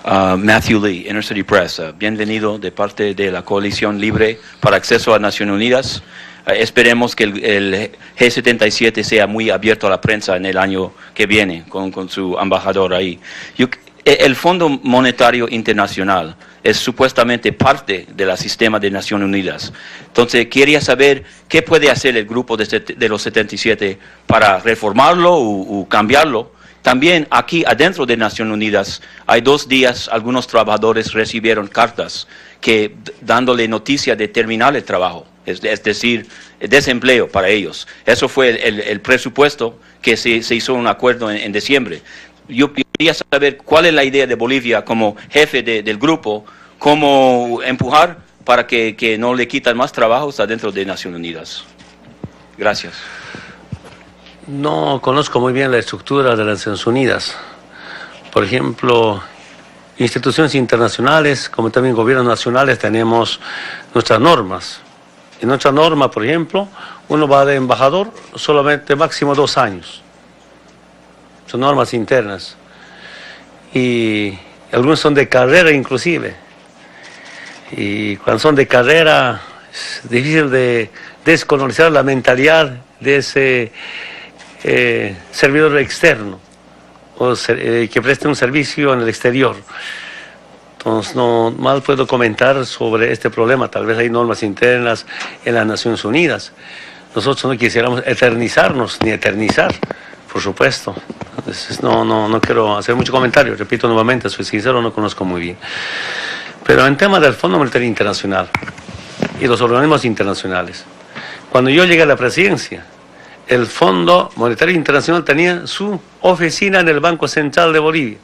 Matthew Lee, Inner City Press. Bienvenido de parte de la Coalición Libre para Acceso a Naciones Unidas. Esperemos que el G77 sea muy abierto a la prensa en el año que viene con su embajador ahí. El Fondo Monetario Internacional es supuestamente parte del sistema de Naciones Unidas. Entonces, quería saber qué puede hacer el grupo de los 77 para reformarlo o cambiarlo. También aquí adentro de Naciones Unidas hay 2 días algunos trabajadores recibieron cartas que dándole noticia de terminar el trabajo, es decir, desempleo para ellos. Eso fue el presupuesto que se hizo un acuerdo en diciembre. Yo quería saber cuál es la idea de Bolivia como jefe del grupo, cómo empujar para que no le quitan más trabajos adentro de Naciones Unidas. Gracias. No conozco muy bien la estructura de las Naciones Unidas. Por ejemplo, instituciones internacionales, como también gobiernos nacionales, tenemos nuestras normas. En nuestra norma, por ejemplo, uno va de embajador solamente máximo 2 años. Son normas internas. Y algunos son de carrera inclusive. Y cuando son de carrera, es difícil de descolonizar la mentalidad de ese servidor externo o que preste un servicio en el exterior. Entonces, no mal puedo comentar sobre este problema. Tal vez hay normas internas en las Naciones Unidas. Nosotros no quisiéramos eternizarnos ni eternizar, por supuesto. Entonces, no quiero hacer mucho comentario. Repito nuevamente, soy sincero, no conozco muy bien. Pero en tema del Fondo Monetario Internacional y los organismos internacionales, cuando yo llegué a la presidencia, el Fondo Monetario Internacional tenía su oficina en el Banco Central de Bolivia.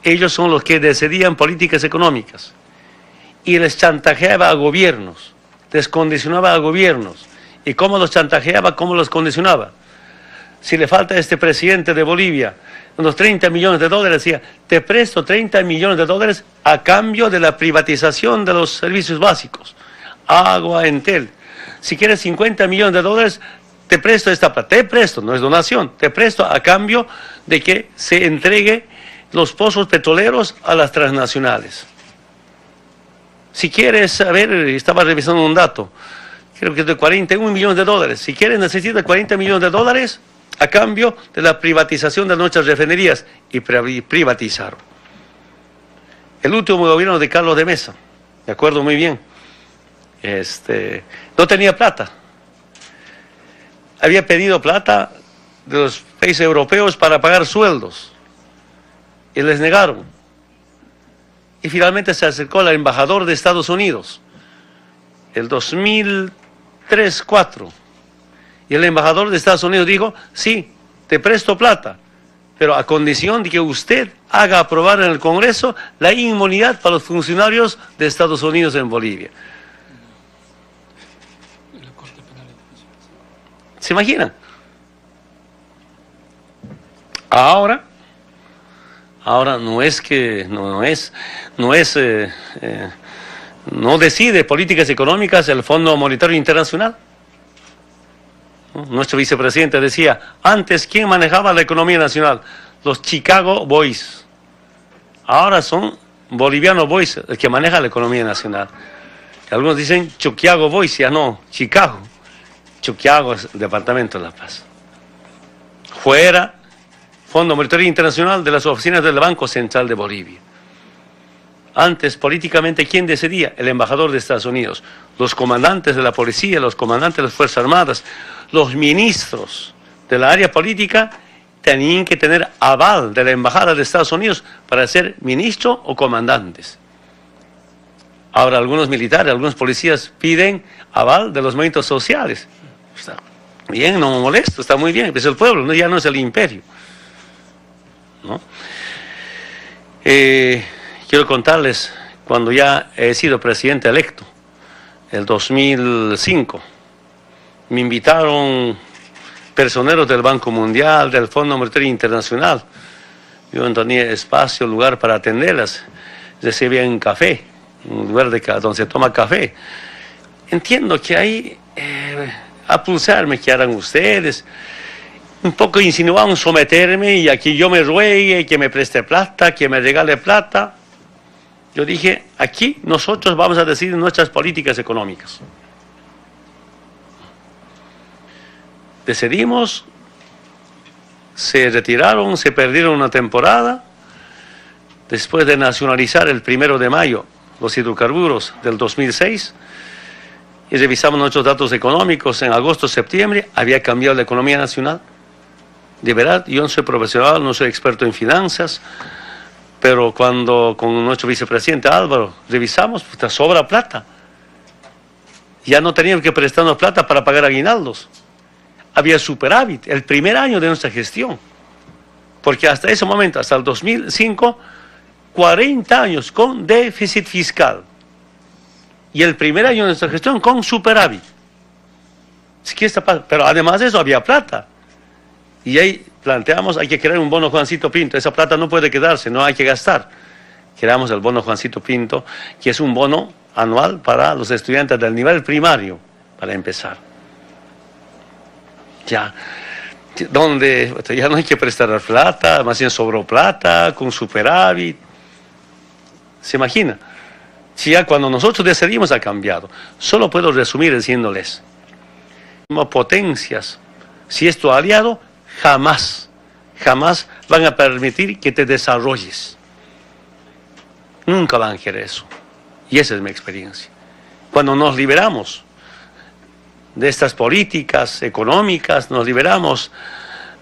Ellos son los que decidían políticas económicas y les chantajeaba a gobiernos, les condicionaba a gobiernos. ¿Y cómo los chantajeaba? ¿Cómo los condicionaba? Si le falta a este presidente de Bolivia unos 30 millones de dólares, decía, te presto 30 millones de dólares a cambio de la privatización de los servicios básicos, agua, Entel. Si quieres 50 millones de dólares, te presto esta plata, te presto, no es donación, te presto a cambio de que se entregue los pozos petroleros a las transnacionales. Si quieres, a ver, estaba revisando un dato, creo que es de 41 millones de dólares. Si quieres, necesitas 40 millones de dólares a cambio de la privatización de nuestras refinerías, y privatizaron. El último gobierno de Carlos de Mesa, me acuerdo muy bien, no tenía plata. Había pedido plata de los países europeos para pagar sueldos y les negaron. Y finalmente se acercó al embajador de Estados Unidos, el 2003-2004. Y el embajador de Estados Unidos dijo, sí, te presto plata, pero a condición de que usted haga aprobar en el Congreso la inmunidad para los funcionarios de Estados Unidos en Bolivia. ¿Se imaginan? Ahora no decide políticas económicas el Fondo Monetario Internacional. Nuestro vicepresidente decía, antes, ¿quién manejaba la economía nacional? Los Chicago Boys. Ahora son Boliviano Boys el que maneja la economía nacional. Algunos dicen Chuquiago Boys, ya no, Chicago. Chuquiago es el Departamento de La Paz. Fuera, Fondo Monetario Internacional de las oficinas del Banco Central de Bolivia. Antes, políticamente, ¿quién decidía? El embajador de Estados Unidos, los comandantes de la policía, los comandantes de las Fuerzas Armadas, los ministros de la área política tenían que tener aval de la embajada de Estados Unidos para ser ministro o comandantes. Ahora algunos militares, algunos policías piden aval de los movimientos sociales. Está bien, no me molesto, está muy bien, es el pueblo, ¿no? Ya no es el imperio, ¿no? Quiero contarles, cuando ya he sido presidente electo, el 2005, me invitaron personeros del Banco Mundial, del Fondo Monetario Internacional. Yo no tenía espacio, lugar para atenderlas. Recibían café, un lugar donde se toma café. Entiendo que hay a pulsarme qué harán ustedes. un poco insinuaban someterme y aquí yo me ruegue, que me preste plata, que me regale plata. Yo dije, aquí nosotros vamos a decidir nuestras políticas económicas. Decidimos, se retiraron, se perdieron una temporada. Después de nacionalizar el 1 de mayo los hidrocarburos del 2006, y revisamos nuestros datos económicos en agosto, septiembre, había cambiado la economía nacional. De verdad, yo no soy profesional, no soy experto en finanzas, pero cuando con nuestro vicepresidente Álvaro revisamos, pues sobra plata. Ya no teníamos que prestarnos plata para pagar aguinaldos. Había superávit el primer año de nuestra gestión, porque hasta ese momento, hasta el 2005, 40 años con déficit fiscal y el primer año de nuestra gestión con superávit. Pero además de eso había plata. Y ahí planteamos, hay que crear un bono Juancito Pinto. Esa plata no puede quedarse, no hay que gastar. Creamos el bono Juancito Pinto, que es un bono anual para los estudiantes del nivel primario, para empezar. Ya, donde ya no hay que prestar plata, más bien sobró plata, con superávit. ¿Se imagina? Si ya cuando nosotros decidimos ha cambiado. Solo puedo resumir diciéndoles, como potencias, si es tu aliado, jamás van a permitir que te desarrolles. Nunca van a querer eso. Y esa es mi experiencia. Cuando nos liberamos de estas políticas económicas, nos liberamos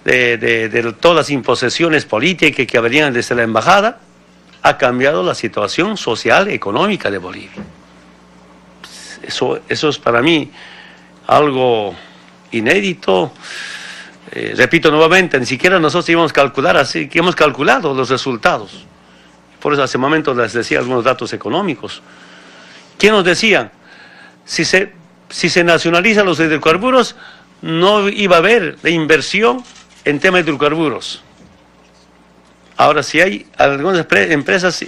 de todas las imposiciones políticas que venían desde la embajada, ha cambiado la situación social y económica de Bolivia. Eso es para mí algo inédito. Repito nuevamente, ni siquiera nosotros íbamos a calcular así, que hemos calculado los resultados. Por eso hace un momento les decía algunos datos económicos. ¿Qué nos decían? Si se nacionalizan los hidrocarburos, no iba a haber de inversión en tema de hidrocarburos. Ahora, si hay algunas empresas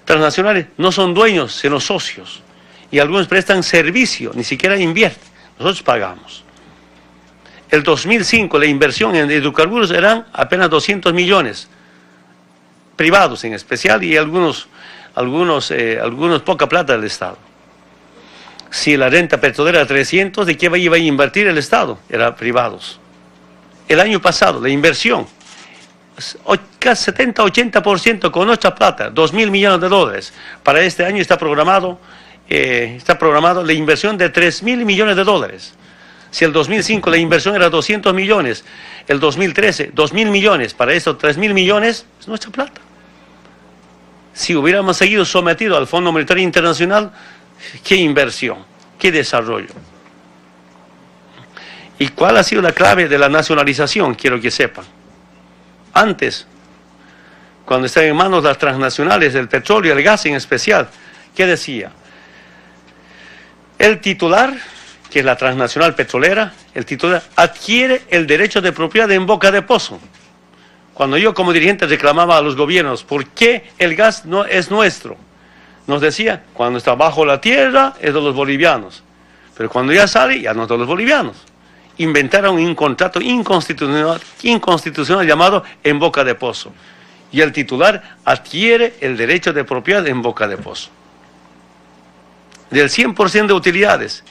transnacionales, no son dueños, sino socios. Y algunos prestan servicio, ni siquiera invierten. Nosotros pagamos. El 2005, la inversión en hidrocarburos eran apenas 200 millones, privados en especial, y algunos poca plata del Estado. Si la renta petrolera era 300, ¿de qué iba a invertir el Estado? Eran privados. El año pasado, la inversión, casi 70-80% con nuestra plata, 2.000 millones de dólares. Para este año está programado la inversión de 3.000 millones de dólares. Si el 2005 la inversión era 200 millones, el 2013 2.000 millones, para esto 3.000 millones es nuestra plata. Si hubiéramos seguido sometidos al Fondo Monetario Internacional, ¿qué inversión? ¿Qué desarrollo? ¿Y cuál ha sido la clave de la nacionalización? Quiero que sepan. Antes, cuando estaban en manos las transnacionales del petróleo y el gas en especial, ¿qué decía? El titular, que es la transnacional petrolera, el titular adquiere el derecho de propiedad en boca de pozo. Cuando yo como dirigente reclamaba a los gobiernos, ¿por qué el gas no es nuestro? Nos decía, cuando está bajo la tierra es de los bolivianos, pero cuando ya sale ya no es de los bolivianos. Inventaron un contrato inconstitucional llamado en boca de pozo. Y el titular adquiere el derecho de propiedad en boca de pozo. Del 100% de utilidades,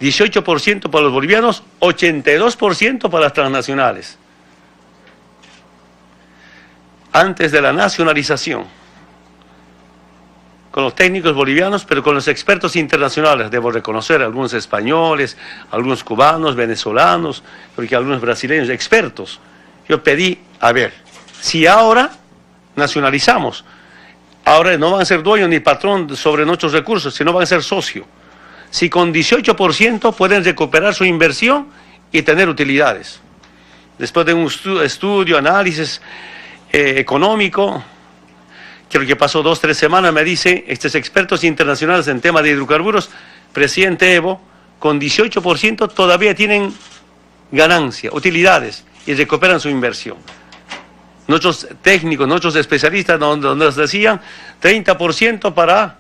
18% para los bolivianos, 82% para las transnacionales. Antes de la nacionalización, con los técnicos bolivianos, pero con los expertos internacionales, debo reconocer, algunos españoles, algunos cubanos, venezolanos, porque algunos brasileños, expertos. Yo pedí, a ver, si ahora nacionalizamos, ahora no van a ser dueños ni patrón sobre nuestros recursos, sino van a ser socio. Si con 18% pueden recuperar su inversión y tener utilidades. Después de un estudio, análisis económico, que lo que pasó 2-3 semanas, me dicen estos expertos internacionales en tema de hidrocarburos, presidente Evo, con 18% todavía tienen ganancia, utilidades, y recuperan su inversión. Nuestros técnicos, nuestros especialistas nos decían 30% para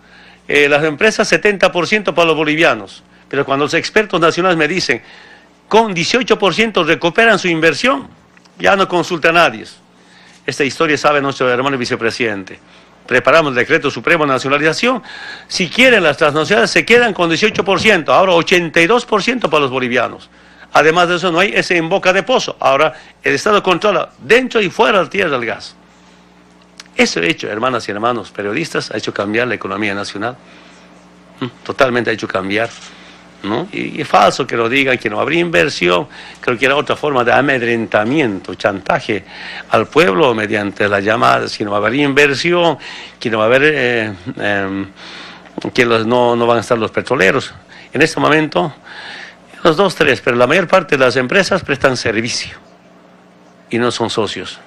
las empresas, 70% para los bolivianos. Pero cuando los expertos nacionales me dicen, con 18% recuperan su inversión, Ya no consulta a nadie. Esta historia sabe nuestro hermano vicepresidente. Preparamos el decreto supremo de nacionalización. Si quieren las transnacionales se quedan con 18%, ahora 82% para los bolivianos. Además de eso no hay ese en boca de pozo. Ahora el Estado controla dentro y fuera de la tierra del gas. Ese hecho, hermanas y hermanos periodistas, ha hecho cambiar la economía nacional. Totalmente ha hecho cambiar, ¿no? Y es falso que lo digan, que no habría inversión. Creo que era otra forma de amedrentamiento, chantaje al pueblo mediante las llamadas, que no va a haber inversión, que no va a haber, que no van a estar los petroleros. En este momento, los 2, 3, pero la mayor parte de las empresas prestan servicio y no son socios.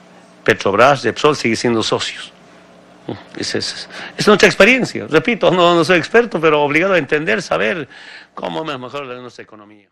Petrobras, Repsol sigue siendo socios. Es nuestra experiencia. Repito, no soy experto, pero obligado a entender, saber cómo mejorar nuestra economía.